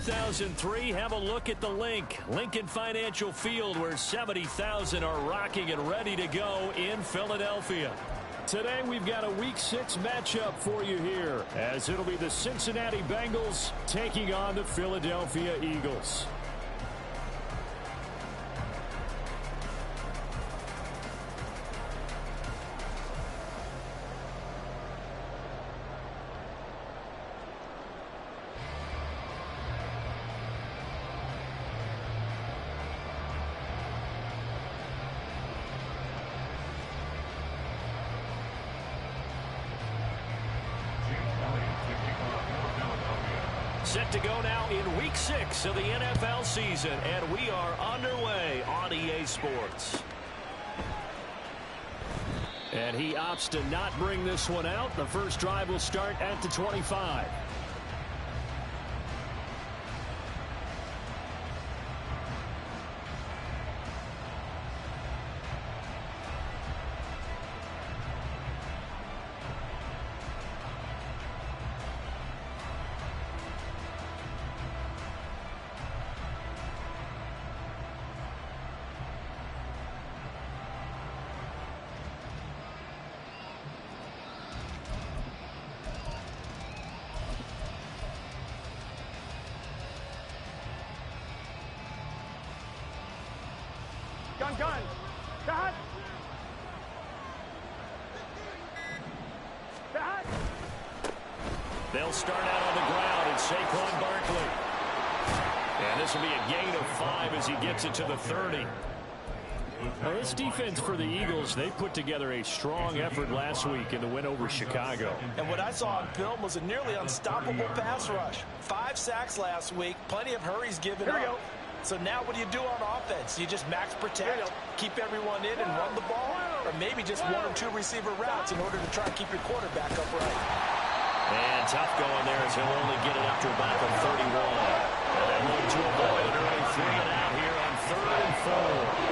2003, have a look at the link. Lincoln Financial Field, where 70,000 are rocking and ready to go in Philadelphia. Today we've got a Week 6 matchup for you here, as it'll be the Cincinnati Bengals taking on the Philadelphia Eagles. Set to go now in Week 6 of the NFL season, and we are underway on EA Sports. And he opts to not bring this one out. The first drive will start at the 25. Gun. Cut. They'll start out on the ground at Saquon Barkley. And this will be a gain of 5 as he gets it to the 30. Well, this defense for the Eagles, they put together a strong effort last week in the win over Chicago. And what I saw on film was a nearly unstoppable pass rush. 5 sacks last week, plenty of hurries given up. So now what do you do on offense? You just max protect, keep everyone in and run the ball, or maybe just 1 or 2 receiver routes in order to try and keep your quarterback upright. And tough going there as he'll only get it up to about the 31. And they're going to avoid an early 3-and-out here on 3rd and 4.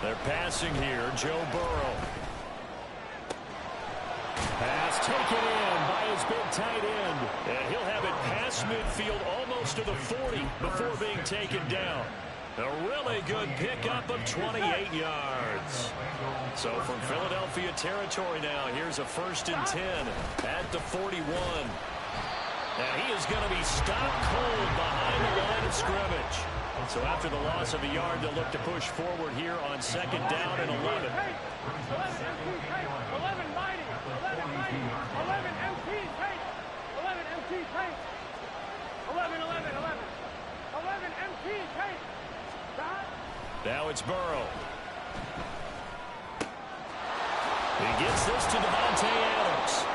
They're passing here, Joe Burrow. Pass taken in by his big tight end. And he'll have it past midfield almost to the 40 before being taken down. A really good pickup of 28 yards. So from Philadelphia territory now, here's a 1st and 10 at the 41. And he is going to be stopped cold behind the line of scrimmage. So after the loss of a yard, they'll look to push forward here on 2nd down and 11. 11 mighty. 11 mighty. 11 MT tank. 11 MT tank. 11. 11 MT tank. Now it's Burrow. He gets this to Davante Adams.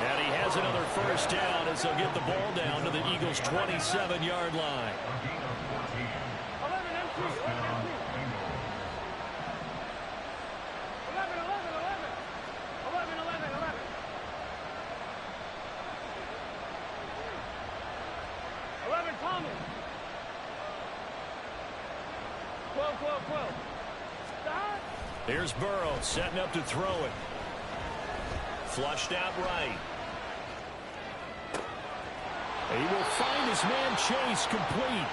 And he has another 1st down as they'll get the ball down to the Eagles' 27-yard line. 11 MT. 11 Thomas. 12. Here's Burrow setting up to throw it. Flushed out right. He will find his man Chase complete.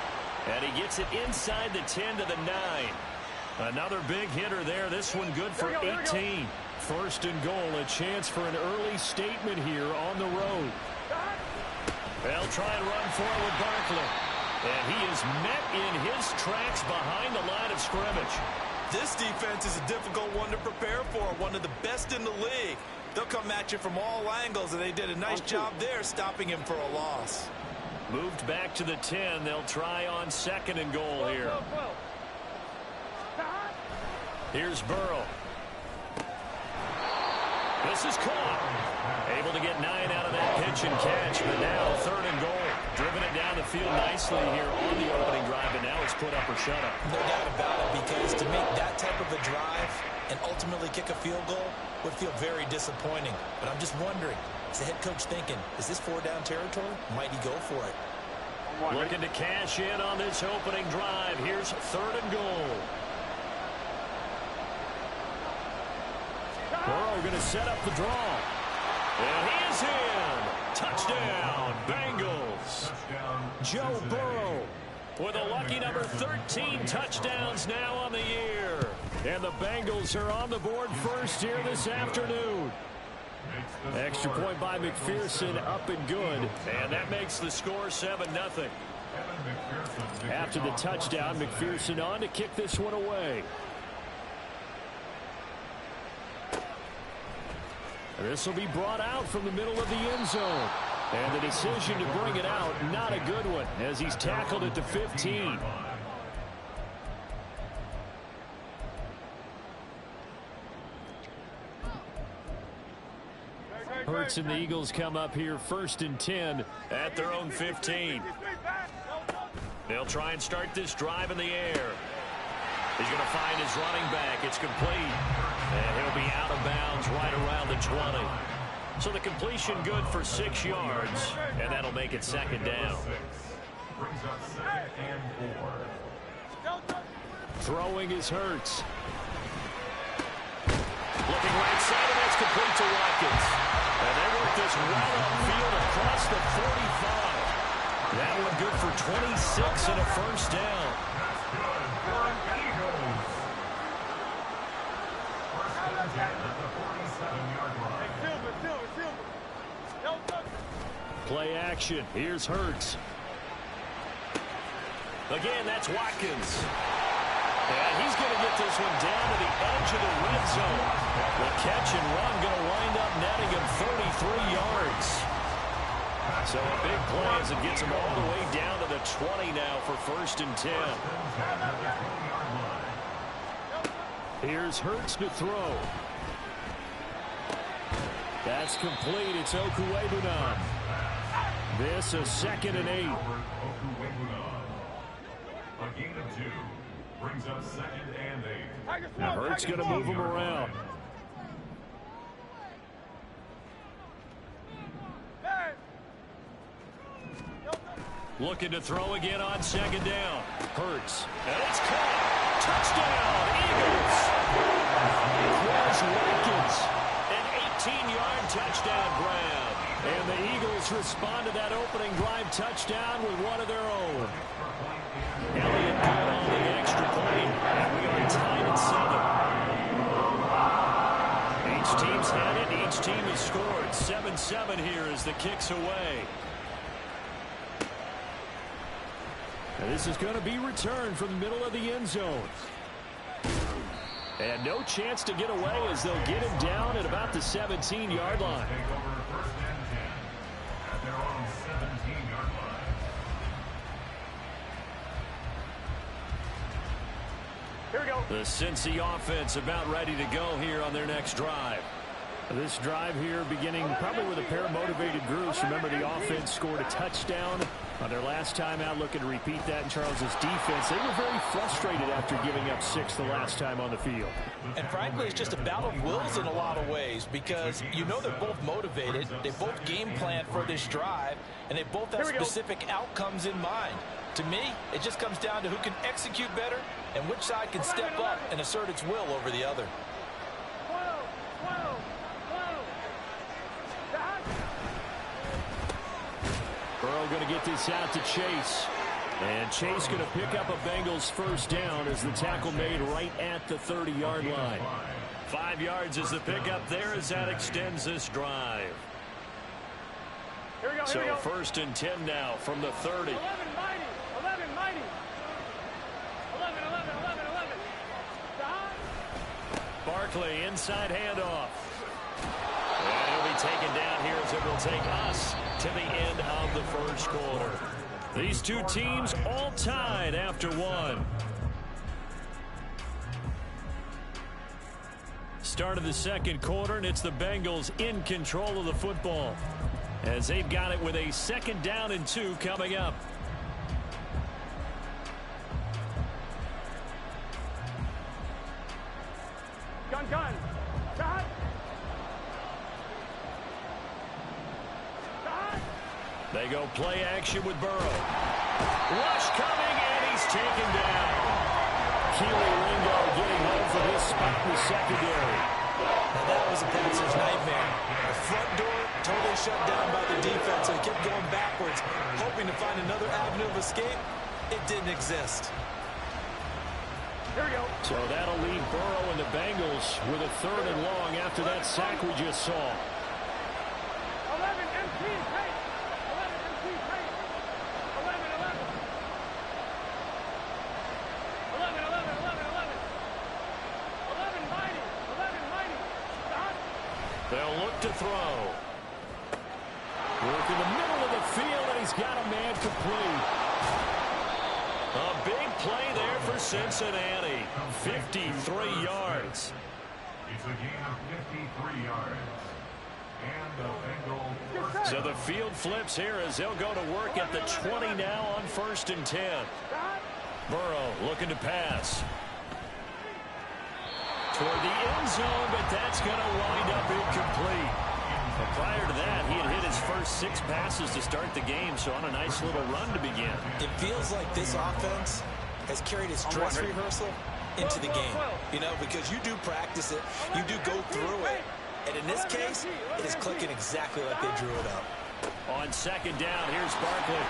And he gets it inside the 10 to the 9. Another big hitter there. This one good for 18. 1st and goal. A chance for an early statement here on the road. They'll try and run forward with Barkley. And he is met in his tracks behind the line of scrimmage. This defense is a difficult one to prepare for. One of the best in the league. They'll come at you from all angles, and they did a nice job there stopping him for a loss. Moved back to the 10. They'll try on 2nd and goal here. Here's Burrow. This is caught. Able to get 9 out of that pitch and catch, but now 3rd and goal. Driven it down the field nicely here on the opening drive, and now it's put up or shut up. No doubt about it, because to make that type of a drive and ultimately kick a field goal would feel very disappointing. But I'm just wondering, is the head coach thinking, is this 4-down territory? Might he go for it? Looking to cash in on this opening drive. Here's 3rd and goal. Burrow going to set up the draw. And he is in. Touchdown, Bengals. Joe Burrow with a lucky number 13 touchdowns now on the year. And the Bengals are on the board first here this afternoon. Extra point by McPherson, up and good. And that makes the score 7-0. After the touchdown, McPherson on to kick this one away. This will be brought out from the middle of the end zone. And the decision to bring it out, not a good one, as he's tackled at the 15. Hurts and the Eagles come up here 1st and 10 at their own 15. They'll try and start this drive in the air. He's going to find his running back. It's complete. And he'll be out of bounds right around the 20. So the completion good for 6 yards. And that'll make it 2nd down. Throwing is Hurts. Looking right side, and that's complete to Watkins. And they work this right upfield across the 45. That one good for 26 and a 1st down. Play action. Here's Hurts. Again, that's Watkins. And he's going to get this one down to the edge of the red zone. The catch and run going to wind up netting him 33 yards. So a big play as it gets him all the way down to the 20 now for 1st and 10. Here's Hurts to throw. That's complete. It's Okuwebunam. This a 2nd and 8. A gain of 2 brings up 2nd and 8. Now Hurts going to move him around. Looking to throw again on 2nd down. Hurts. And it's caught. Touchdown, Eagles. Here's Watkins. An 18-yard touchdown grab. And the Eagles respond to that opening drive touchdown with one of their own. Elliott good on the extra point. And we are tied at 7. Each team's had it. Each team has scored. 7-7 here as the kick's away. And this is going to be returned from the middle of the end zone. And no chance to get away as they'll get him down at about the 17-yard line. Here we go. The Cincy offense about ready to go here on their next drive. This drive here beginning probably with a pair of motivated groups. Remember, the offense scored a touchdown on their last time out. Looking to repeat that in Charles's defense. They were very frustrated after giving up 6 the last time on the field. And frankly, it's just a battle of wills in a lot of ways because you know they're both motivated. They both game plan for this drive, and they both have specific outcomes in mind. To me, it just comes down to who can execute better and which side can step up and assert its will over the other. Burrow going to get this out to Chase. And Chase going to pick up a Bengals 1st down as the tackle made right at the 30-yard line. 5 yards is the pickup there as that extends this drive. Here we go, so 1st and 10 now from the 30. 11 mighty. 11 mighty. 11. Barkley inside handoff. And he'll be taken down here as it will take us to the end of the 1st quarter. These two teams all tied after 1. Start of the 2nd quarter, and it's the Bengals in control of the football as they've got it with a 2nd down and 2 coming up. Gun. Shot. They go play action with Burrow. Rush coming, and he's taken down. Keely Ringo getting home for his spot in the secondary. Now that was a bad shut down by the defense, so he kept going backwards, hoping to find another avenue of escape. It didn't exist. Here we go. So that'll leave Burrow and the Bengals with a 3rd and long after that sack we just saw. 11 MT tight. 11 MT tight. 11, 11. 11, 11, 11, 11. 11 mighty. 11 mighty. Stop. They'll look to throw. Work in the middle of the field, and he's got a man complete. A big play there for Cincinnati. 53 yards. It's a gain of 53 yards. And the Bengals. So the field flips here as they'll go to work at the 20 now on 1st and 10. Burrow looking to pass. Toward the end zone, but that's going to wind up incomplete. But prior to that, he had hit his first 6 passes to start the game, so on a nice little run to begin. It feels like this offense has carried its dress rehearsal into the game. You know, because you do practice it, you do go through it, and in this case, it is clicking exactly like they drew it up. On 2nd down, here's Barkley.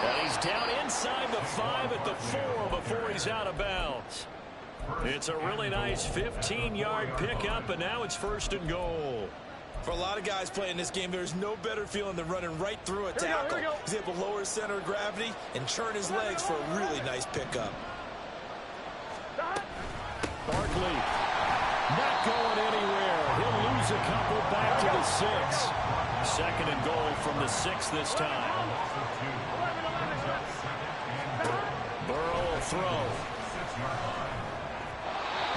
And he's down inside the 5 at the 4 before he's out of bounds. It's a really nice 15-yard pickup, and now it's 1st and goal. For a lot of guys playing this game, there's no better feeling than running right through a tackle. He's able to lower his center of gravity and churn his legs for a really nice pickup. Barkley not going anywhere. He'll lose a couple back to the 6. 2nd and goal from the 6 this time. Burrow will throw.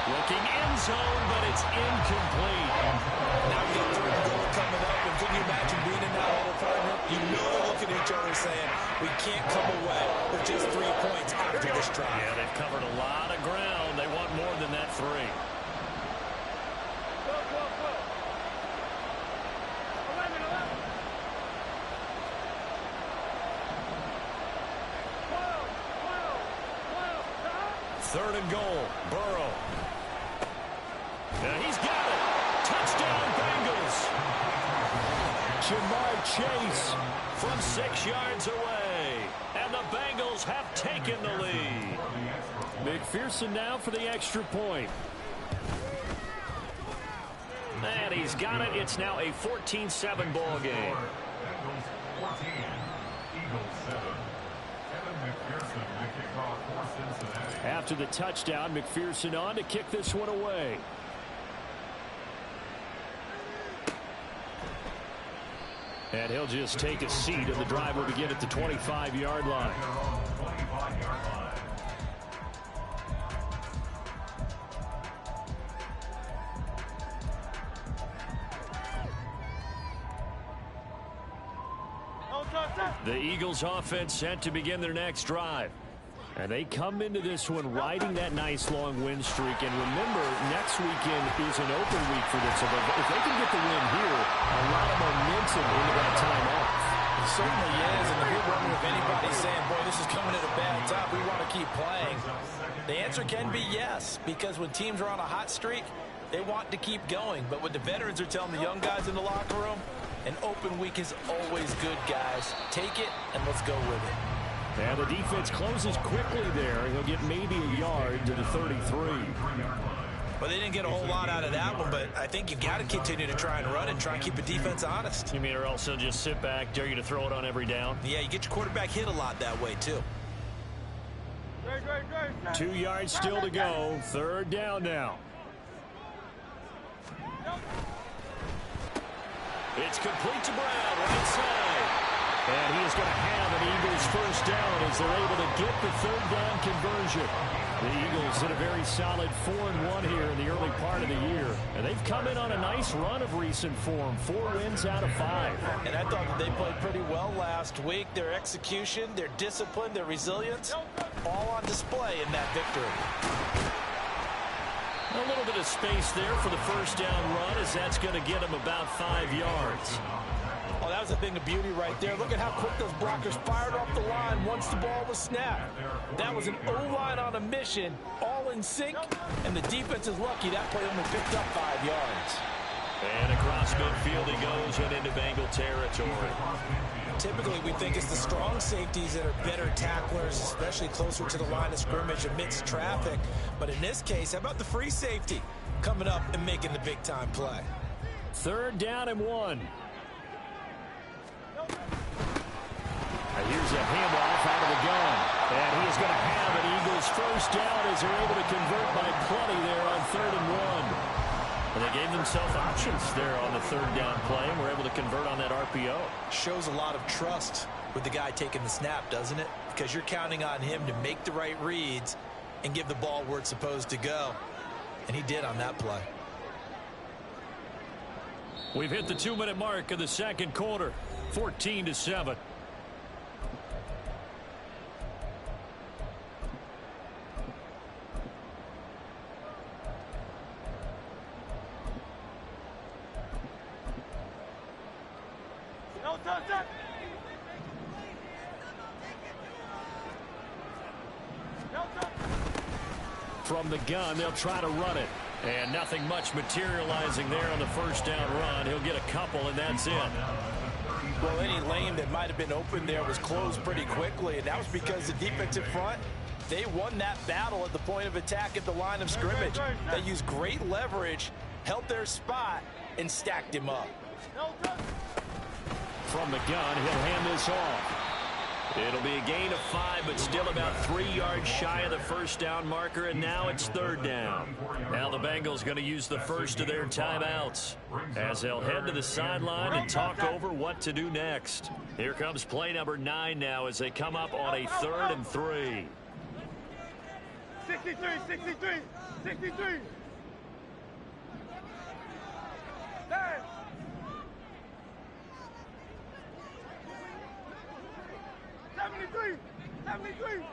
Looking end zone, but it's incomplete. Now we got 3rd and goal coming up, and can you imagine being in that huddle partner? You know they're looking at each other saying, we can't come away with just 3 points after this drive. Yeah, they've covered a lot of ground. They want more than that 3. 12, 11, 11. 12, 12, 12. Stop. 3rd and goal. Burrow. And he's got it. Touchdown, Bengals. Jamar Chase from 6 yards away. And the Bengals have taken the lead. McPherson now for the extra point. And he's got it. It's now a 14-7 ball game. Bengals 14, Eagles 7. Kevin McPherson, the kickoff for Cincinnati. After the touchdown, McPherson on to kick this one away. And he'll just take a seat, and the drive will begin at the 25-yard line. 25-yard line. The Eagles offense set to begin their next drive. And they come into this one riding that nice long win streak. And remember, next weekend is an open week for them. So if they can get the win here, a lot of momentum into that time off. It certainly is. And the big one, if anybody's saying, boy, this is coming at a bad time, we want to keep playing, the answer can be yes. Because when teams are on a hot streak, they want to keep going. But what the veterans are telling the young guys in the locker room, an open week is always good, guys. Take it, and let's go with it. And the defense closes quickly there. He'll get maybe a yard to the 33. Well, they didn't get a whole lot out of that one, but I think you've got to continue to try and run and try and keep the defense honest. You mean or else they'll just sit back, dare you to throw it on every down? Yeah, you get your quarterback hit a lot that way, too. 2 yards still to go. 3rd down now. It's complete to Brown, right side. And he is going to have an Eagles first down as they're able to get the 3rd down conversion. The Eagles in a very solid 4-1 here in the early part of the year. And they've come in on a nice run of recent form. 4 wins out of 5. And I thought that they played pretty well last week. Their execution, their discipline, their resilience, all on display in that victory. A little bit of space there for the first down run as that's going to get him about 5 yards. Oh, that was a thing of beauty right there. Look at how quick those blockers fired off the line once the ball was snapped. That was an O-line on a mission, all in sync, and the defense is lucky that play only picked up 5 yards. And across midfield he goes and into Bengal territory. Typically, we think it's the strong safeties that are better tacklers, especially closer to the line of scrimmage amidst traffic. But in this case, how about the free safety coming up and making the big-time play? 3rd down and 1. Here's a handoff out of the gun. And he is going to have an Eagles first down as they're able to convert by plenty there on 3rd and 1. And they gave themselves options there on the 3rd down play and were able to convert on that RPO. Shows a lot of trust with the guy taking the snap, doesn't it? Because you're counting on him to make the right reads and give the ball where it's supposed to go. And he did on that play. We've hit the 2-minute mark of the 2nd quarter. 14-7. From the gun, they'll try to run it. And nothing much materializing there on the first down run. He'll get a couple, and that's it. Well, any lane that might have been open there was closed pretty quickly, and that was because the defensive front, they won that battle at the point of attack at the line of scrimmage. They used great leverage, held their spot, and stacked him up. From the gun, he'll hand this off. It'll be a gain of 5, but still about 3 yards shy of the first down marker, and now it's 3rd down. Now the Bengals going to use the first of their timeouts as they'll head to the sideline and talk over what to do next. Here comes play number 9 now as they come up on a 3rd and 3. 63, 63, 63. 73, 73.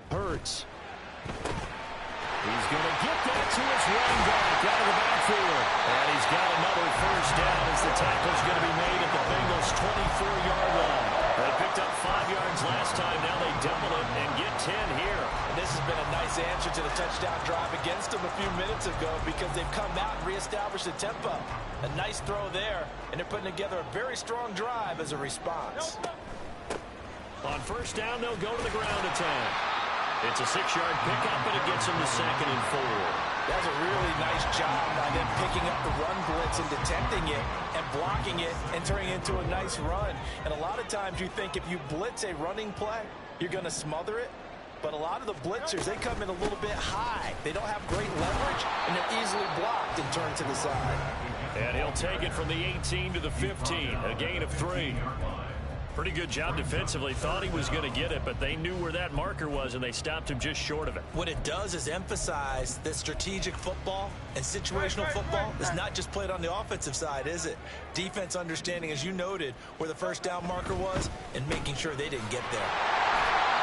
Hurts. He's going to get that to his running back out of the backfield. And he's got another first down as the tackle's going to be made at the Bengals' 24-yard line. They picked up 5 yards last time. Now they double it and get 10 here. And this has been a nice answer to the touchdown drive against them a few minutes ago because they've come out and reestablished the tempo. A nice throw there, and they're putting together a very strong drive as a response. On first down, they'll go to the ground attack. It's a 6-yard pickup, but it gets them to 2nd and 4. That's a really nice job by them picking up the run blitz and detecting it and blocking it and turning it into a nice run. And a lot of times you think if you blitz a running play, you're going to smother it. But a lot of the blitzers, they come in a little bit high. They don't have great leverage, and they're easily blocked and turned to the side. And he'll take it from the 18 to the 15, a gain of 3. Pretty good job defensively. Thought he was going to get it, but they knew where that marker was, and they stopped him just short of it. What it does is emphasize that strategic football and situational football is not just played on the offensive side, is it? Defense understanding, as you noted, where the first down marker was and making sure they didn't get there.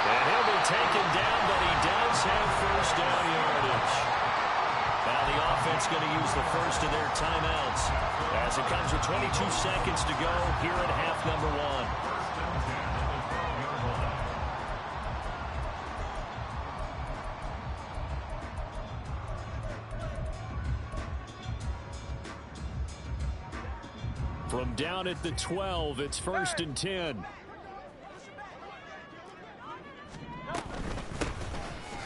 And he'll be taken down, but he does have first down yardage. Now the offense going to use the first of their timeouts as it comes with 22 seconds to go here at half number 1. From down at the 12, it's 1st and 10.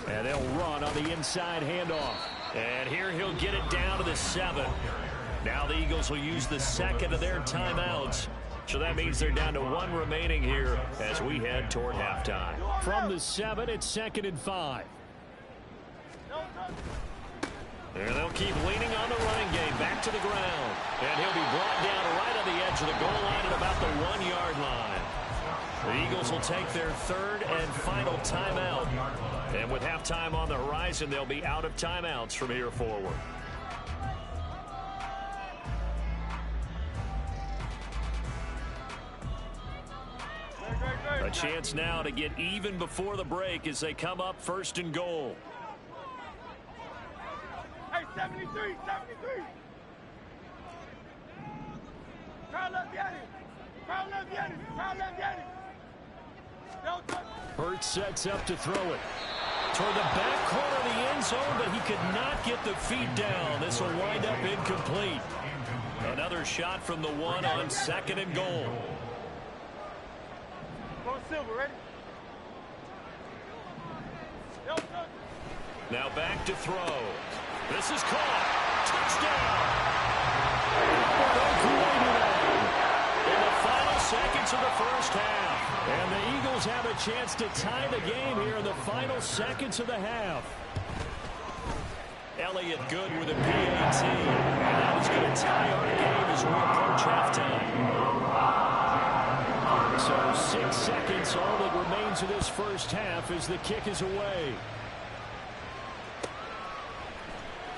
And they'll run on the inside handoff. And here he'll get it down to the 7. Now the Eagles will use the 2nd of their timeouts. So that means they're down to 1 remaining here as we head toward halftime. From the 7, it's 2nd and 5. And they'll keep leaning on the running game back to the ground. And he'll be brought down right on the edge of the goal line at about the 1-yard line. The Eagles will take their 3rd and final timeout. And with halftime on the horizon, they'll be out of timeouts from here forward. A chance now to get even before the break as they come up 1st and goal. Hey, 73, 73. Carl, let's get it. Hurts sets up to throw it toward the back corner of the end zone, but he could not get the feet down. This will wind up incomplete. Another shot from the one on 2nd and goal. Now back to throw. This is caught. Touchdown. In the final seconds of the first half. And the Eagles have a chance to tie the game here in the final seconds of the half. Elliott good with a PAT. And that is going to tie our game as we approach halftime. So 6 seconds, all that remains of this first half as the kick is away.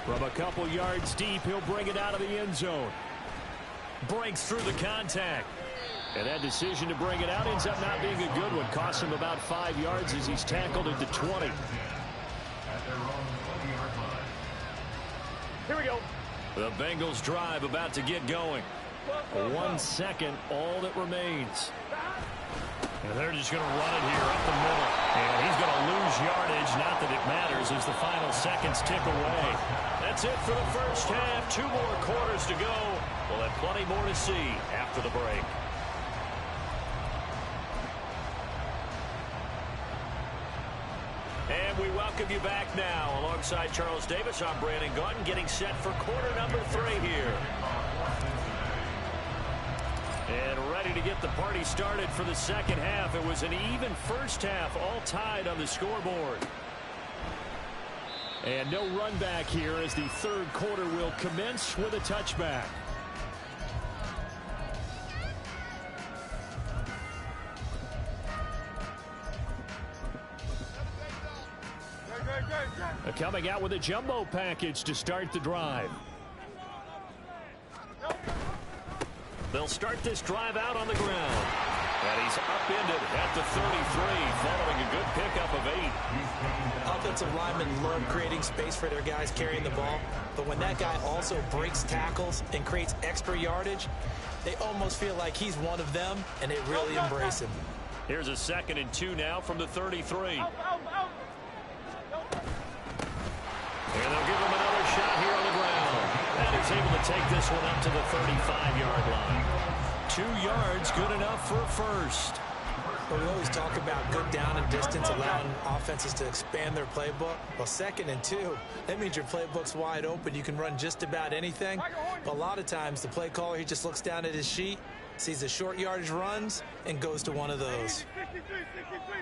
From a couple yards deep, he'll bring it out of the end zone. Breaks through the contact. And that decision to bring it out ends up not being a good one. Costs him about 5 yards as he's tackled at the 20. Here we go. The Bengals drive about to get going. 1 second, all that remains. And they're just going to run it here up the middle. And he's going to lose yardage. Not that it matters as the final seconds tick away. That's it for the first half. 2 more quarters to go. We'll have plenty more to see after the break. And we welcome you back now. Alongside Charles Davis, I'm Brandon Gaudin, getting set for quarter number 3 here. And ready to get the party started for the second half. It was an even first half, all tied on the scoreboard. And no run back here as the third quarter will commence with a touchback. Coming out with a jumbo package to start the drive. They'll start this drive out on the ground. And he's upended at the 33, following a good pickup of 8. Offensive linemen love creating space for their guys carrying the ball. But when that guy also breaks tackles and creates extra yardage, they almost feel like he's one of them, and they really embrace him. Here's a 2nd and 2 now from the 33. And they'll give him another shot here on the ground. And he's able to take this one up to the 35-yard line. 2 yards, good enough for a first. But we always talk about good down and distance, allowing offenses to expand their playbook. Well, 2nd and 2, that means your playbook's wide open. You can run just about anything. But a lot of times, the play caller, he just looks down at his sheet, sees the short yardage runs, and goes to one of those. 63,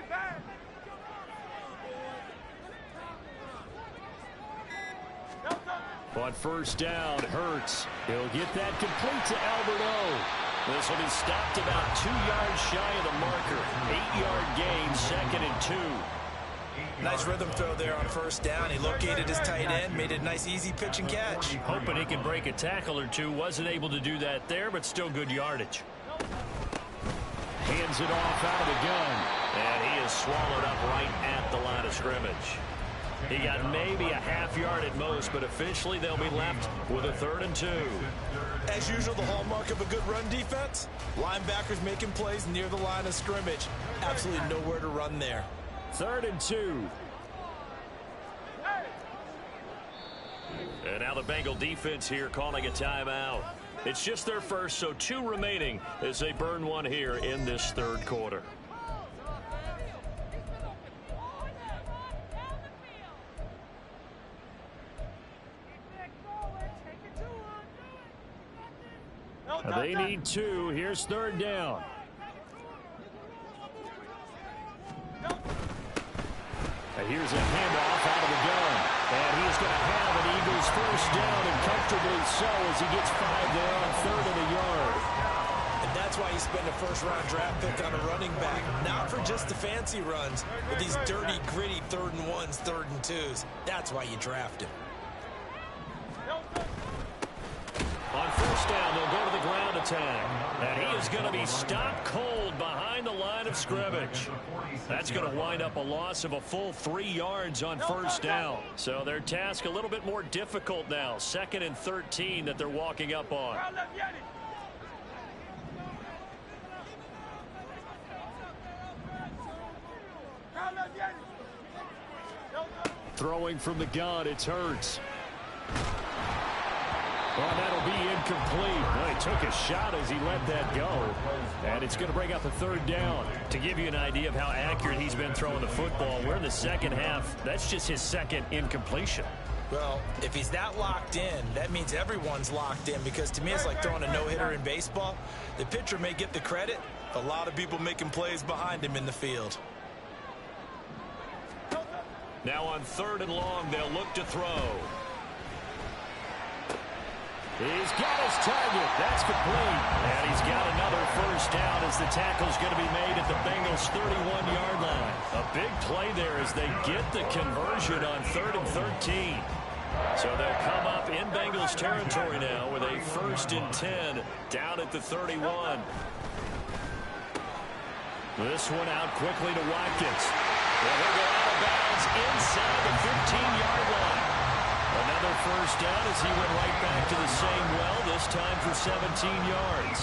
back. On first down, Hurts. He'll get that complete to Albert O. This will be stopped about 2 yards shy of the marker. 8-yard gain, 2nd and 2. Nice rhythm throw there on first down. He located his tight end, made a nice easy pitch and catch. Hoping he can break a tackle or two. Wasn't able to do that there, but still good yardage. Hands it off out of the gun. And he is swallowed up right at the line of scrimmage. He got maybe a half yard at most, but officially they'll be left with a 3rd and 2. As usual, the hallmark of a good run defense, linebackers making plays near the line of scrimmage. Absolutely nowhere to run there. 3rd and 2. And now the Bengal defense here calling a timeout. It's just their first, so 2 remaining as they burn one here in this 3rd quarter. They need 2. Here's 3rd down. And here's a handoff out of the gun. And he's going to have an Eagles first down, and comfortably so as he gets 5 there on 3rd and a yard. And that's why you spend a first-round draft pick on a running back. Not for just the fancy runs, but these dirty, gritty 3rd and 1s, 3rd and 2s. That's why you draft him. On first down, they'll go to the ground attack. And he is going to be stopped cold behind the line of scrimmage. That's going to wind up a loss of a full 3 yards on first down. So their task a little bit more difficult now. 2nd and 13 that they're walking up on. Throwing from the gun, it's Hurts. Well, that'll be incomplete. Well, he took a shot as he let that go. And it's going to bring up a third down. To give you an idea of how accurate he's been throwing the football, we're in the second half. That's just his second incompletion. Well, if he's that locked in, that means everyone's locked in, because to me it's like throwing a no-hitter in baseball. The pitcher may get the credit. A lot of people making plays behind him in the field. Now on 3rd and long, they'll look to throw. He's got his target. That's complete. And he's got another first down as the tackle's going to be made at the Bengals' 31-yard line. A big play there as they get the conversion on 3rd and 13. So they'll come up in Bengals territory now with a 1st and 10 down at the 31. This one out quickly to Watkins. Well, he'll go out of bounds inside the 15-yard line. Another first down as he went right back to the same well, this time for 17 yards.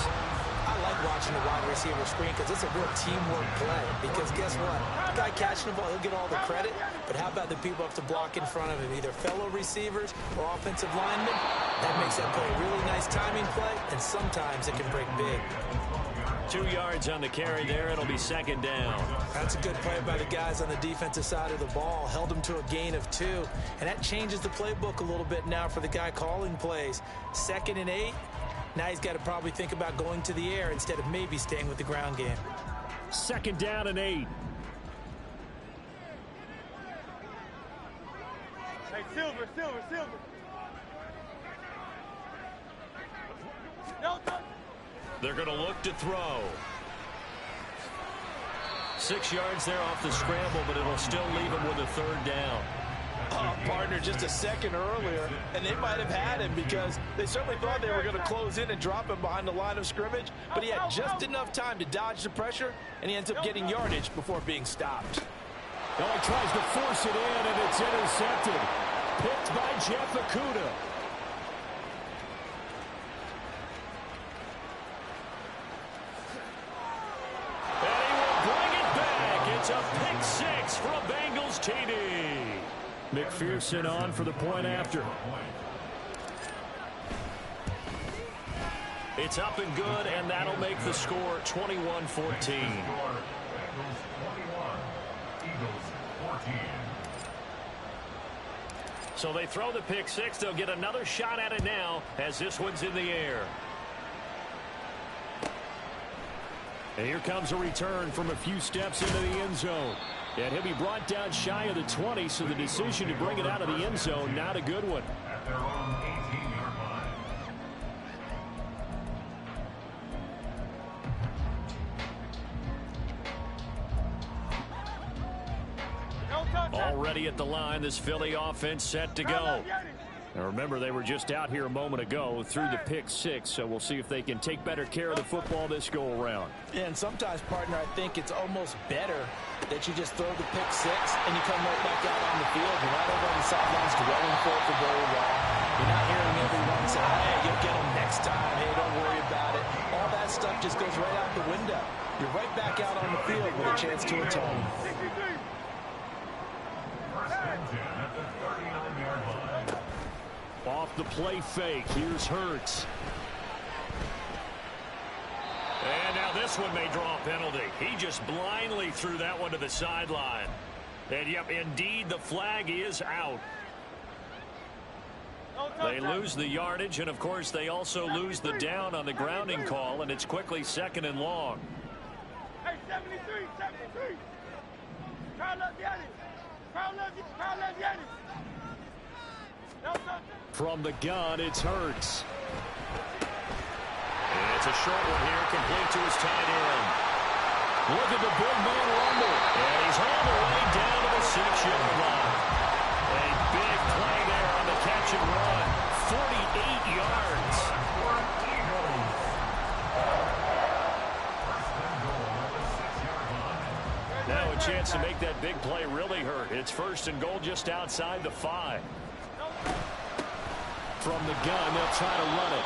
I like watching the wide receiver screen because it's a real teamwork play. Because guess what? The guy catching the ball, he'll get all the credit. But how about the people up to block in front of him, either fellow receivers or offensive linemen? That makes that play a really nice timing play, and sometimes it can break big. 2 yards on the carry there. It'll be 2nd down. That's a good play by the guys on the defensive side of the ball. Held them to a gain of 2. And that changes the playbook a little bit now for the guy calling plays. 2nd and 8. Now he's got to probably think about going to the air instead of maybe staying with the ground game. 2nd down and 8. Hey, Silver. No. They're going to look to throw. 6 yards there off the scramble, but it'll still leave him with a 3rd down. Partner, just a second earlier, and they might have had him because they certainly thought they were going to close in and drop him behind the line of scrimmage, but he had just enough time to dodge the pressure, and he ends up getting yardage before being stopped. Now he tries to force it in, and it's intercepted. Picked by Jeff Okudah. It's a pick 6 for a Bengals TD. McPherson on for the point after. It's up and good, and that'll make the score 21-14. So they throw the pick 6. They'll get another shot at it now as this one's in the air. And here comes a return from a few steps into the end zone. And he'll be brought down shy of the 20, so the decision to bring it out of the end zone, not a good one. At their own 18-yard line. Already at the line, this Philly offense set to go. Now remember, they were just out here a moment ago through the pick 6, so we'll see if they can take better care of the football this go-around. And sometimes, partner, I think it's almost better that you just throw the pick 6 and you come right back out on the field. You're right over on the sidelines dwelling for it for very well. You're not hearing everyone say, hey, you'll get them next time. Hey, don't worry about it. All that stuff just goes right out the window. You're right back out on the field with a chance to atone. First and 10 at the 39-yard line. Off the play fake, here's Hurts. And now this one may draw a penalty. He just blindly threw that one to the sideline. And yep, indeed, the flag is out. They lose the yardage, and of course they also lose the down on the grounding call, and it's quickly 2nd and long. Hey, 73. Carl Leviani. From the gun, it's Hurts. And it's a short one here, complete to his tight end. Look at the big man rumble. And he's all the way down to the 6-yard line. A big play there on the catch and run. 48 yards. Now a chance to make that big play really hurt. It's 1st and goal just outside the 5. From the gun, they'll try to run it.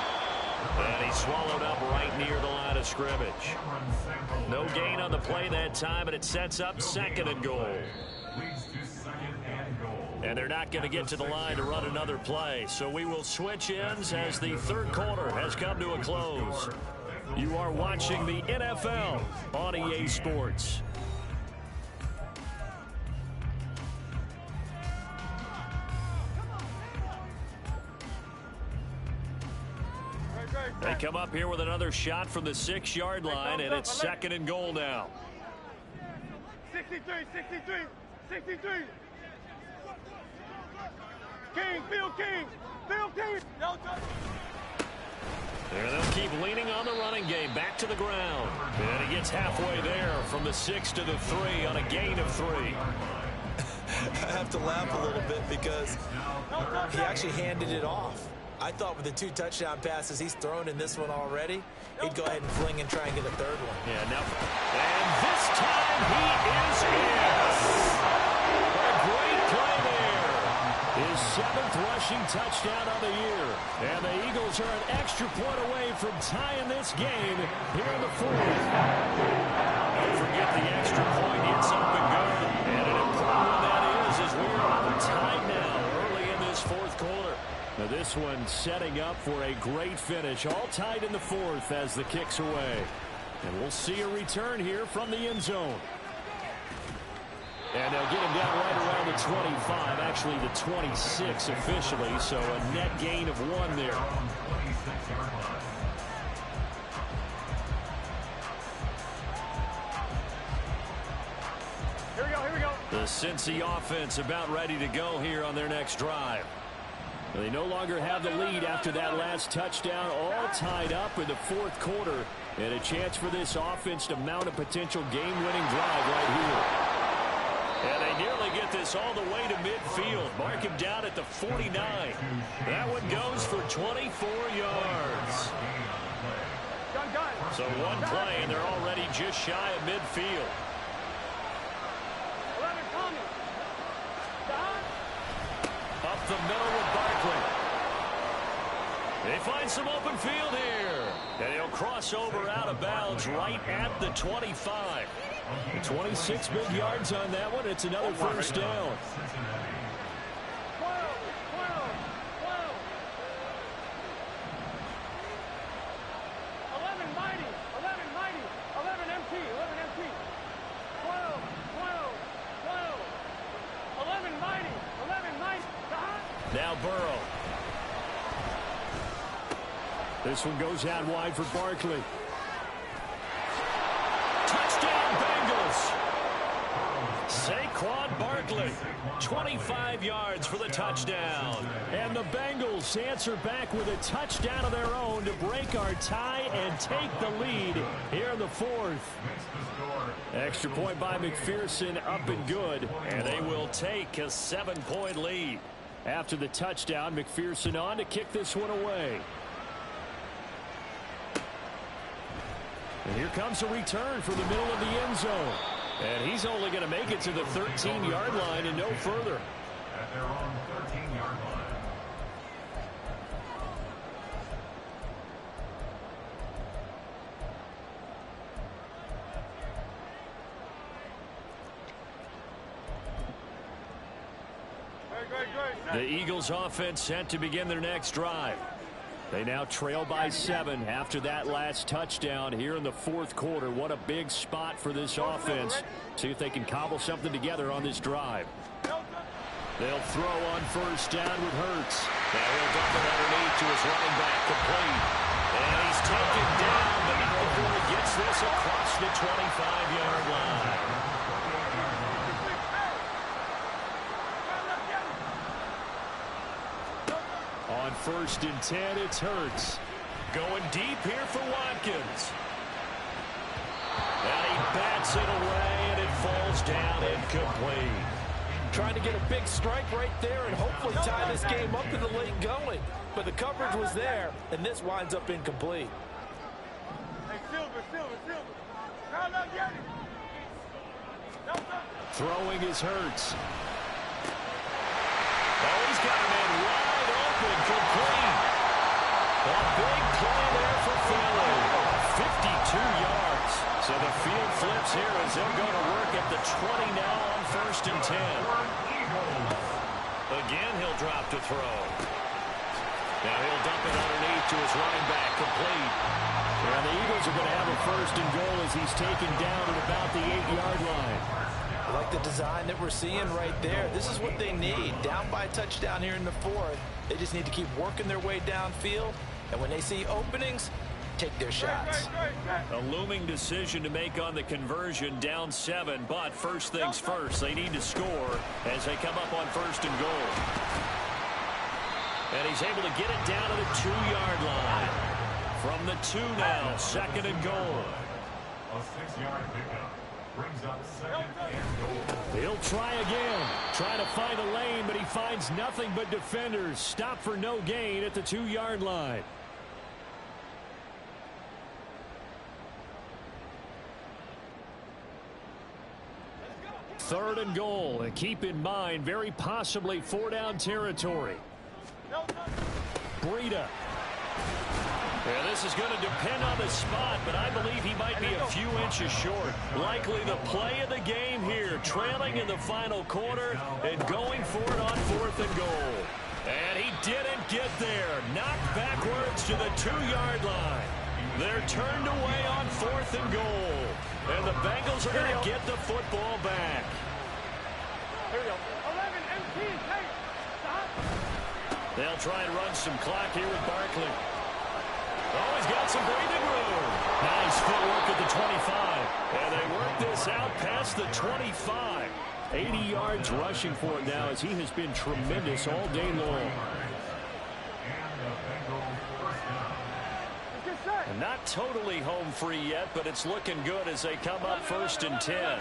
And he's swallowed up right near the line of scrimmage. No gain on the play that time, and it sets up 2nd and goal. And they're not going to get to the line to run another play. So we will switch ends as the third quarter has come to a close. You are watching the NFL on EA Sports. They come up here with another shot from the 6-yard line, and it's 2nd and goal now. 63, 63, 63. King, Phil King, Phil King. There they'll keep leaning on the running game, back to the ground. And he gets halfway there from the 6 to the 3 on a gain of 3. I have to laugh a little bit because he actually handed it off. I thought with the 2 touchdown passes he's thrown in this one already, he'd go ahead and fling and try and get a third one. Yeah, now, and this time he is in. A great play there. His 7th rushing touchdown of the year. And the Eagles are an extra point away from tying this game here in the 4th. Don't forget the extra point hits up and good. And an important one that is as we are tied now early in this 4th quarter. Now this one setting up for a great finish. All tied in the 4th as the kick's away. And we'll see a return here from the end zone. And they'll get him down right around the 25, actually the 26 officially, so a net gain of 1 there. Here we go, here we go. The Cincy offense about ready to go here on their next drive. They no longer have the lead after that last touchdown, all tied up in the 4th quarter, and a chance for this offense to mount a potential game-winning drive right here. And they nearly get this all the way to midfield. Mark him down at the 49. That one goes for 24 yards. So one play, and they're already just shy of midfield. 11 coming. Up the middle with Barkley. They find some open field here. And he'll cross over out of bounds right at the 25. 26 big yards on that one. It's another first down. 12, 12, 12. 11 mighty, 11 mighty, 11 MT, 11 MT. 12, 12, 12. 11 mighty, 11 mighty. Now Burrow. This one goes out wide for Barkley. Touchdown Bengals. Saquon Barkley, 25 yards for the touchdown. And the Bengals answer back with a touchdown of their own to break our tie and take the lead here in the 4th. Extra point by McPherson, up and good. And they will take a 7-point lead. After the touchdown, McPherson on to kick this one away. And here comes a return from the middle of the end zone. And he's only going to make it to the 13-yard line and no further. At their own 13-yard line. The Eagles offense set to begin their next drive. They now trail by 7 after that last touchdown here in the 4th quarter. What a big spot for this offense. See if they can cobble something together on this drive. They'll throw on first down with Hurts. Now he'll dump it underneath to his running back, complete. And he's taken down, but not before he gets this across the 25-yard line. On 1st and 10, it's Hurts. Going deep here for Watkins. And he bats it away, and it falls down incomplete. Trying to get a big strike right there and hopefully tie this game up in the late going. But the coverage was there, and this winds up incomplete. Hey, Silver. Now look, get it. Throwing is Hurts. Oh, he's got a man wide open, complete. A big play there for Philly. 52 yards. So the field flips here as they'll go to work at the 20 now on 1st and 10. Again, he'll drop to throw. Now he'll dump it underneath to his running back, complete. And the Eagles are going to have a first and goal as he's taken down at about the 8-yard line. I like the design that we're seeing right there. This is what they need. Down by a touchdown here in the fourth. They just need to keep working their way downfield. And when they see openings, take their shots. A looming decision to make on the conversion, down 7. But first things first, they need to score as they come up on first and goal. And he's able to get it down to the 2-yard line. From the 2 now, second and goal. A 6-yard pickup brings up second and goal. He'll try again. Trying to find a lane, but he finds nothing but defenders. Stop for no gain at the 2-yard line. Third and goal, and keep in mind, very possibly 4-down territory. Breida. Yeah, this is going to depend on the spot, but I believe he might be a few inches short. Likely the play of the game here, trailing in the final quarter and going for it on fourth and goal. And he didn't get there. Knocked backwards to the 2-yard line. They're turned away on fourth and goal. And the Bengals are going to get the football back. Here we go. 11 MT, hey, stop. They'll try and run some clock here with Barkley. Oh, he's got some breathing room. Nice footwork at the 25. And they work this out past the 25. 80 yards rushing for it now as he has been tremendous all day long. And not totally home free yet, but it's looking good as they come up first and 10.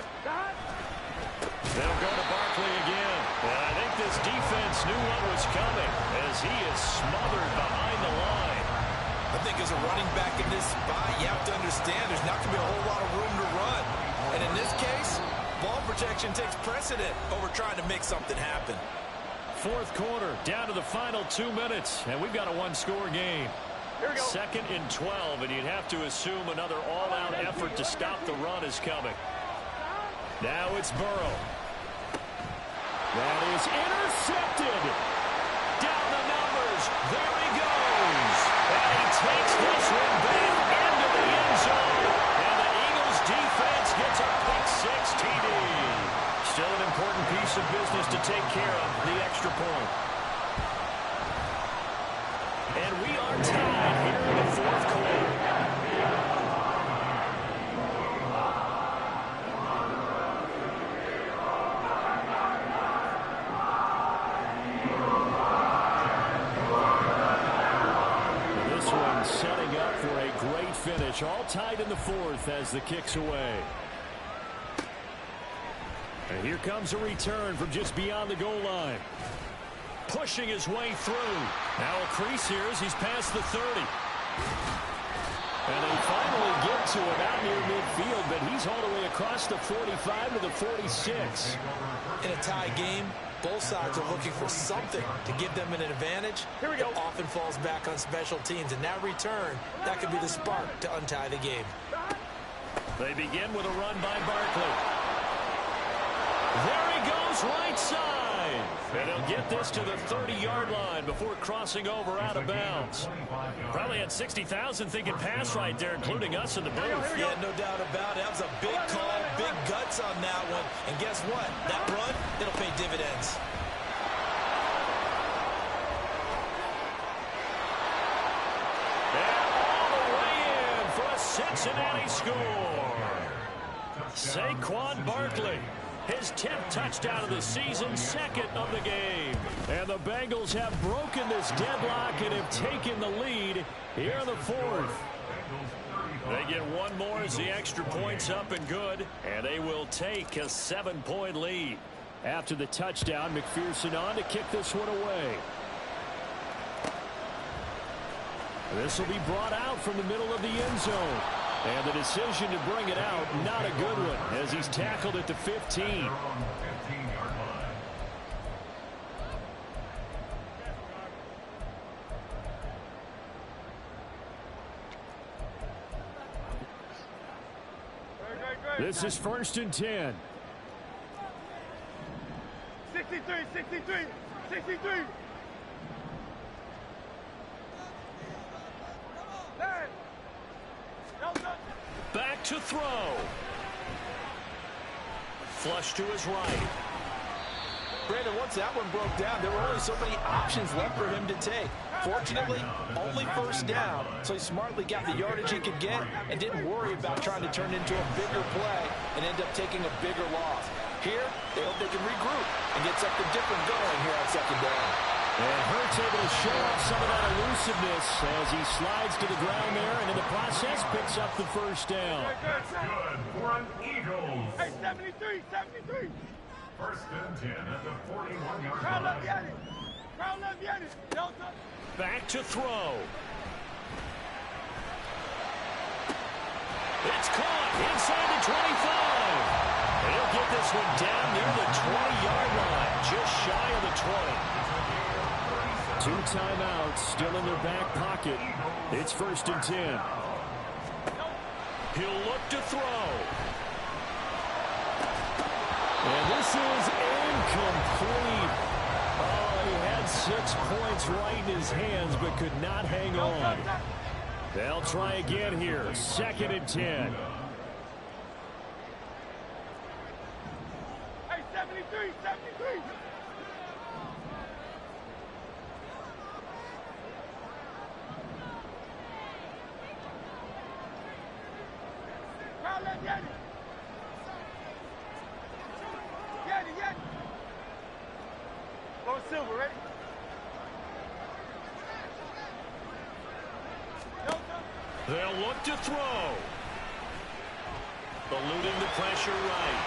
They'll go to Barkley again. And I think this defense knew what was coming as he is smothered behind the line. I think as a running back in this spot, you have to understand there's not going to be a whole lot of room to run. And in this case, ball protection takes precedent over trying to make something happen. Fourth quarter, down to the final 2 minutes, and we've got a one-score game. Here we go. Second and 12, and you'd have to assume another all-out effort to stop the run is coming. Now it's Burrow. That is intercepted. Down the numbers. There he goes. And he takes this one back into the end zone. And the Eagles defense gets a pick-6 TD. Still an important piece of business to take care of, the extra point. And we are tied here in the fourth quarter. This one setting up for a great finish. All tied in the fourth as the kick's away. And here comes a return from just beyond the goal line. Pushing his way through. Now a crease here as he's past the 30. And they finally get to it out near midfield, but he's all the way across the 45 to the 46. In a tie game, both sides are looking for something to give them an advantage. Here we go. It often falls back on special teams, and that return, that could be the spark to untie the game. They begin with a run by Barkley. There he goes, right side. And he'll get this to the 30-yard line before crossing over out of bounds. Probably had 60,000 thinking pass right there, including us in the booth. Yeah, no doubt about it. That was a big call, big guts on that one. And guess what? That run, it'll pay dividends. And all the way in for a Cincinnati score. Saquon Barkley. His 10th touchdown of the season, second of the game. And the Bengals have broken this deadlock and have taken the lead here in the fourth. They get one more as the extra point's up and good. And they will take a 7-point lead. After the touchdown, McPherson on to kick this one away. This will be brought out from the middle of the end zone. And the decision to bring it out, not a good one, as he's tackled at the 15. This is first and 10. 6 63, 63, 63. Back to throw. Flush to his right. Brandon, once that one broke down, there were only so many options left for him to take. Fortunately, only first down, so he smartly got the yardage he could get and didn't worry about trying to turn into a bigger play and end up taking a bigger loss. Here, they hope they can regroup and get something different going here on second down. And Hurts able to show off some of that elusiveness as he slides to the ground there and in the process picks up the first down. That's good for an Eagles. Hey, 73, 73. First and 10 at the 41-yard Crowd left line. Yanni. Crowd left Yanni. Delta. Back to throw. It's caught inside the 25. He'll get this one down near the 20-yard line, just shy of the 20. 2 timeouts still in their back pocket. It's first and 10. He'll look to throw. And this is incomplete. Oh, he had 6 points right in his hands, but could not hang on. They'll try again here. Second and 10. Hey, 73, 73. Crowd left Yanni. Yanni. Low Silver, ready? Delta. They'll look to throw. Eluding the pressure right.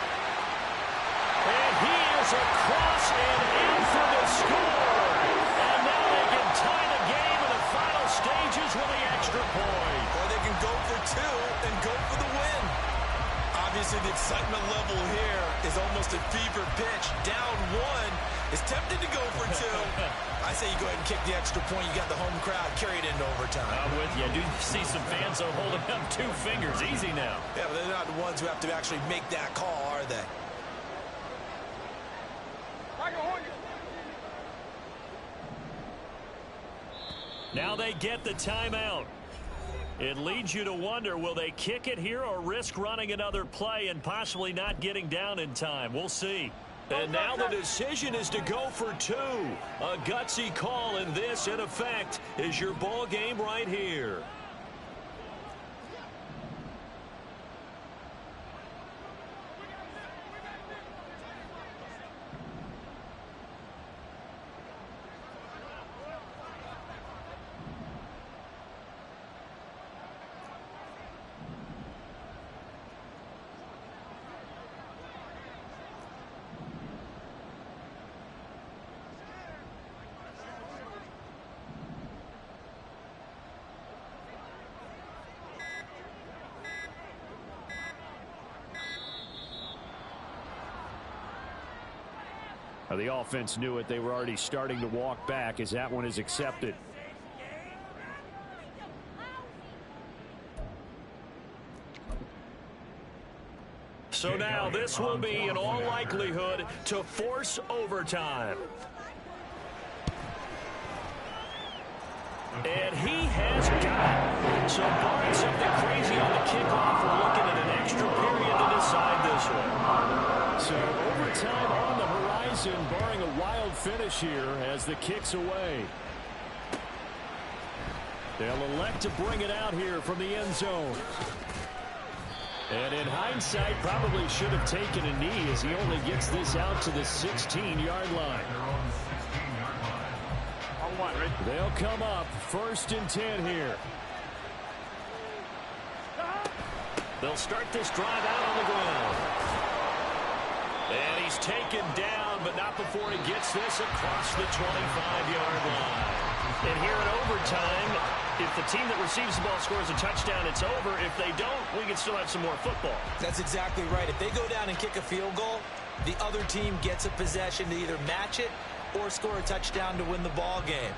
And he is across and in for the score. And now they can tie the game in the final stages with the extra point. Or they can go for 2 and go for the win. Obviously, the excitement level here is almost a fever pitch. Down 1 is tempted to go for 2. I say you go ahead and kick the extra point. You got the home crowd carried into overtime. I'm with you. I do see some fans are holding up 2 fingers. Easy now. Yeah, but they're not the ones who have to actually make that call, are they? Now they get the timeout. It leads you to wonder, will they kick it here or risk running another play and possibly not getting down in time? We'll see. And now the decision is to go for 2. A gutsy call, and this, in effect, is your ball game right here. The offense knew it. They were already starting to walk back as that one is accepted. So now this will be, in all likelihood, to force overtime. And he has got it. So barring something crazy on the kickoff, we're looking at an extra period to decide this one. So overtime on the horizon, barring a wild finish here as the kick's away. They'll elect to bring it out here from the end zone. And in hindsight, probably should have taken a knee as he only gets this out to the 16-yard line. They'll come up first and 10 here. They'll start this drive out on the ground. And he's taken down, but not before he gets this across the 25-yard line. And here in overtime, if the team that receives the ball scores a touchdown, it's over. If they don't, we can still have some more football. That's exactly right. If they go down and kick a field goal, the other team gets a possession to either match it or score a touchdown to win the ball game.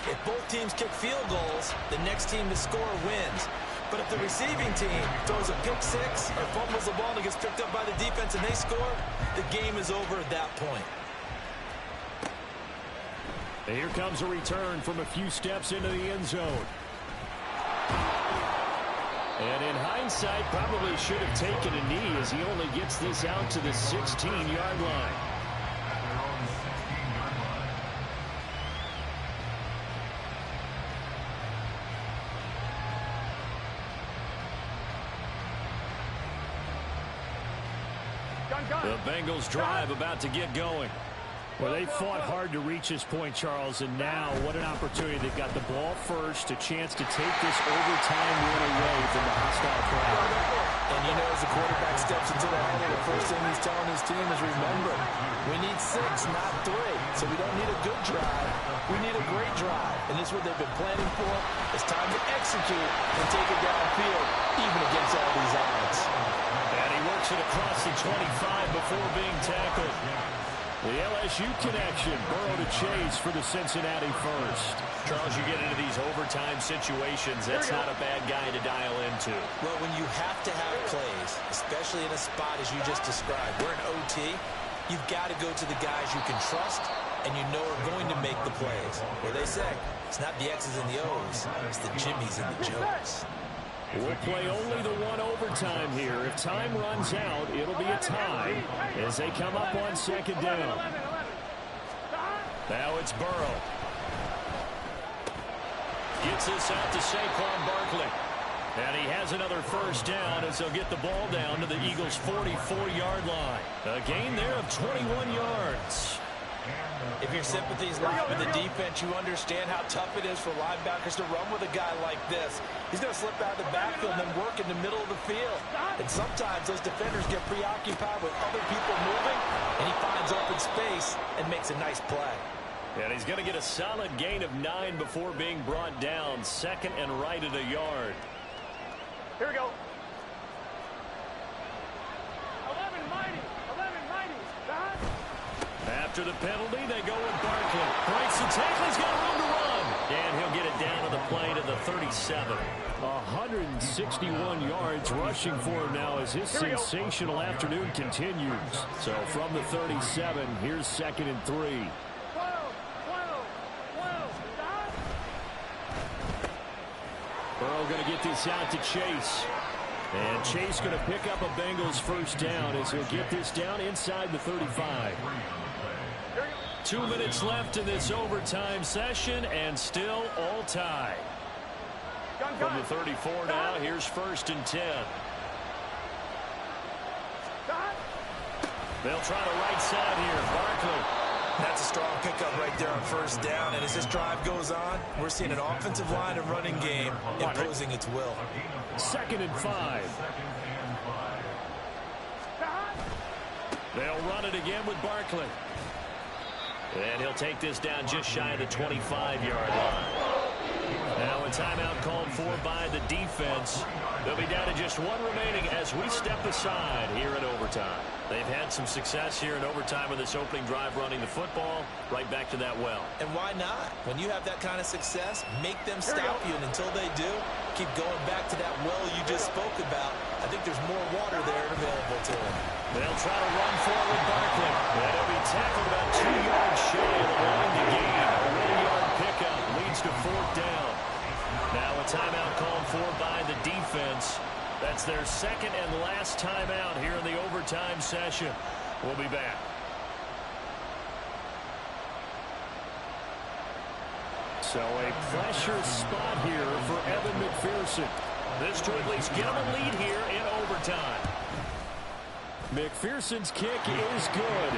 If both teams kick field goals, the next team to score wins. But if the receiving team throws a pick six or fumbles the ball and it gets picked up by the defense and they score, the game is over at that point. Here comes a return from a few steps into the end zone. And in hindsight, probably should have taken a knee as he only gets this out to the 16-yard line. The Bengals drive about to get going. Well, they fought hard to reach this point, Charles, and now what an opportunity. They've got the ball first, a chance to take this overtime win away from the hostile crowd. And you know, as the quarterback steps into the huddle, the first thing he's telling his team is, remember, we need 6, not 3. So we don't need a good drive. We need a great drive. And this is what they've been planning for. It's time to execute and take it downfield, even against all these odds. And he works it across the 25 before being tackled. The LSU connection, Burrow to Chase for the Cincinnati first. Charles, you get into these overtime situations, that's not a bad guy to dial into. Well, when you have to have plays, especially in a spot as you just described, we're in OT, you've got to go to the guys you can trust and you know are going to make the plays. Well, they say, it's not the X's and the O's, it's the Jimmys and the Joes. We'll play only the one overtime here. If time runs out, it'll be a tie as they come up on second down. Now it's Burrow. Gets this out to Saquon Barkley. And he has another first down as they'll get the ball down to the Eagles' 44-yard line. A gain there of 21 yards. If your sympathies lie with the defense, you understand how tough it is for linebackers to run with a guy like this. He's going to slip out of the backfield and then work in the middle of the field. And sometimes those defenders get preoccupied with other people moving, and he finds open space and makes a nice play. And he's going to get a solid gain of 9 before being brought down. Second and right at a yard. Here we go. 11 mighty. 11 mighty. After the penalty, they go with Barkley. Breaks the tackle. He's got room to run. And he'll get it down to the play to the 37. 161 yards rushing for him now as his sensational afternoon continues. So from the 37, here's second and 3. 12. Burrow going to get this out to Chase. And Chase going to pick up a Bengals first down as he'll get this down inside the 35. 2 minutes left in this overtime session, and still all tied. From the 34 now, here's first and 10. They'll try the right side here. Barkley. That's a strong pickup right there on first down. And as this drive goes on, we're seeing an offensive line and running game imposing its will. Second and 5. They'll run it again with Barkley. And he'll take this down just shy of the 25-yard line. Now a timeout called for by the defense. They'll be down to just one remaining as we step aside here in overtime. They've had some success here in overtime with this opening drive running the football right back to that well. And why not? When you have that kind of success, make them stop you. And until they do, keep going back to that well you just spoke about. I think there's more water there available to them. They'll try to run forward Barkley. And he'll be tackled about 2 yards shy of the line to gain. A 1-yard pickup leads to fourth down. Now a timeout called for by the defense. That's their second and last timeout here in the overtime session. We'll be back. So a pressure spot here for Evan McPherson. This to at least get him a lead here in overtime. McPherson's kick is good.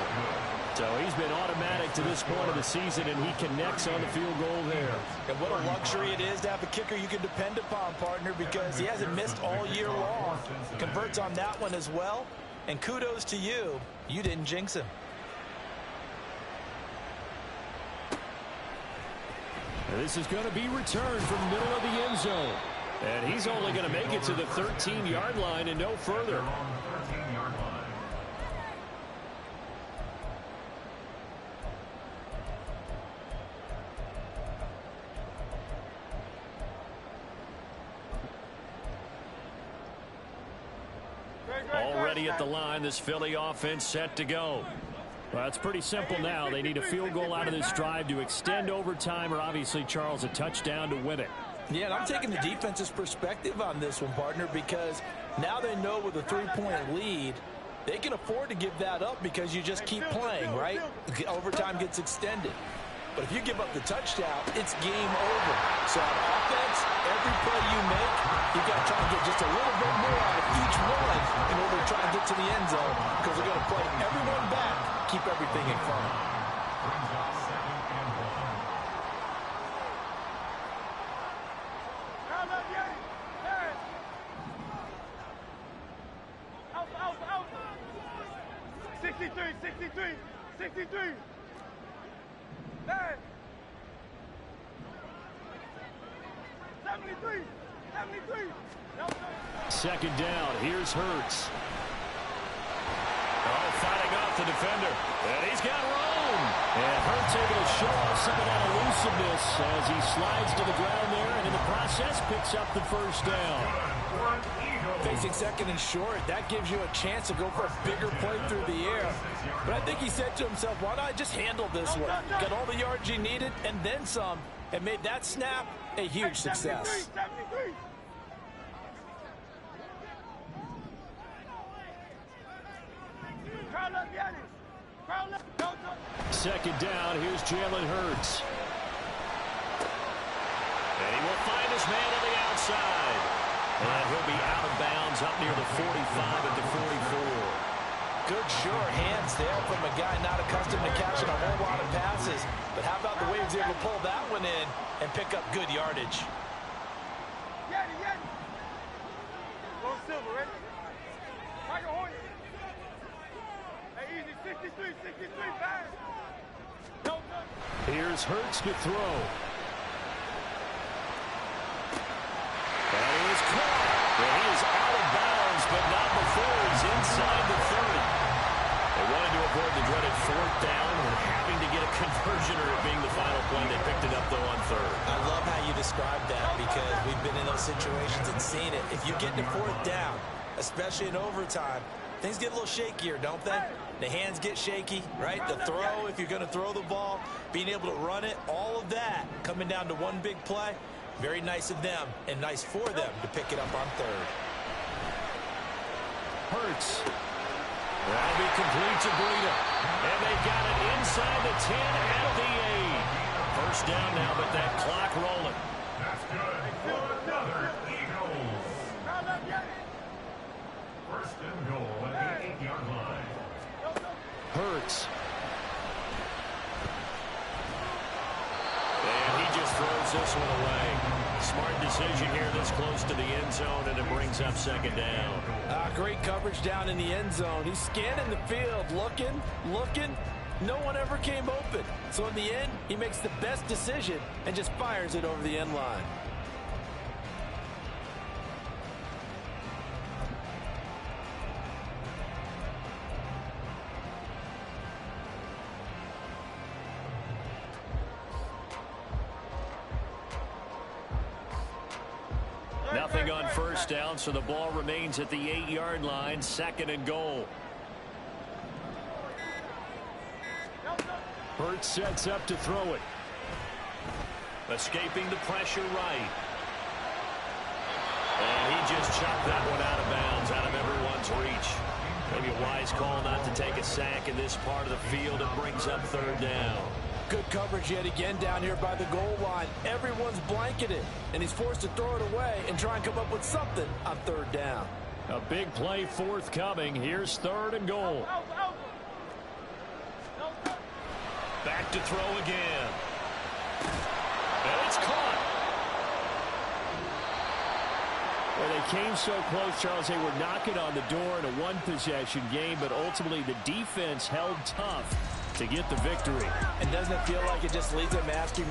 So he's been automatic to this point of the season, and he connects on the field goal there. And what a luxury it is to have a kicker you can depend upon, partner, because he hasn't missed all year long. Converts on that one as well. And kudos to you. You didn't jinx him. And this is going to be returned from the middle of the end zone. And he's only going to make it to the 13-yard line and no further. Already at the line, this Philly offense set to go. Well, it's pretty simple now. They need a field goal out of this drive to extend overtime, or obviously, Charles, a touchdown to win it. Yeah, and I'm taking the defense's perspective on this one, partner, because now they know with a 3-point lead, they can afford to give that up because you just keep playing, right? Overtime gets extended. But if you give up the touchdown, it's game over. So on offense, every play you make, you've got to try and get just a little bit more out of each one in order to try and get to the end zone, because they're going to play everyone back, keep everything in front. Brings up 2nd and 1. Round up, Yanni. There. Out. 63. There. 73. Second down. Here's Hurts. Oh, fighting off the defender. And he's got room. And Hurts able to show off some of that elusiveness as he slides to the ground there, and in the process picks up the first down. Facing 2nd and short, that gives you a chance to go for a bigger play through the air. But I think he said to himself, why not just handle this one? Got all the yards you needed and then some, and made that snap a huge success. 73. Crowd up, Yanni. Crowd up. Second down, here's Jalen Hurts. And he will find his man on the outside. And he'll be out of bounds up near the 45 at the 44. Good sure hands there from a guy not accustomed to catching a whole lot of passes. But how about the way he was able to pull that one in and pick up good yardage? Yanni. Go Silver, ready? Tiger Hornet. Hey, easy. 63, fast. No. Here's Hurts to throw. That is caught. And he is out of bounds, but not before he's inside the 30. They wanted to avoid the dreaded 4th down and having to get a conversion or it being the final play. They picked it up, though, on 3rd. I love how you described that because we've been in those situations and seen it. If you get to 4th down, especially in overtime, things get a little shakier, don't they? The hands get shaky, right? The throw, if you're going to throw the ball, being able to run it, all of that coming down to one big play. Very nice of them and nice for them to pick it up on 3rd. Hurts. That'll be complete to Breida. And they got it inside the 10 at the 8. First down now, but that clock rolling. That's good for another Eagles. Crowd up, Yanni. 1st and goal at the 8-yard line. Hurts. And he just throws this one away. Smart decision here this close to the end zone, and it brings up 2nd down. Great coverage down in the end zone. He's scanning the field, looking. No one ever came open. So in the end, he makes the best decision and just fires it over the end line. Nothing on first down, so the ball remains at the 8-yard line, 2nd and goal. Hurts sets up to throw it. Escaping the pressure right. And he just chopped that one out of bounds, out of everyone's reach. Maybe a wise call not to take a sack in this part of the field. It brings up 3rd down. Good coverage yet again down here by the goal line. Everyone's blanketed, and he's forced to throw it away and try and come up with something on 3rd down. A big play forthcoming. Here's 3rd and goal. Back to throw again. And it's caught. Well, they came so close, Charles. They were knocking on the door in a one-possession game, but ultimately the defense held tough to get the victory. And doesn't it feel like it just leaves them asking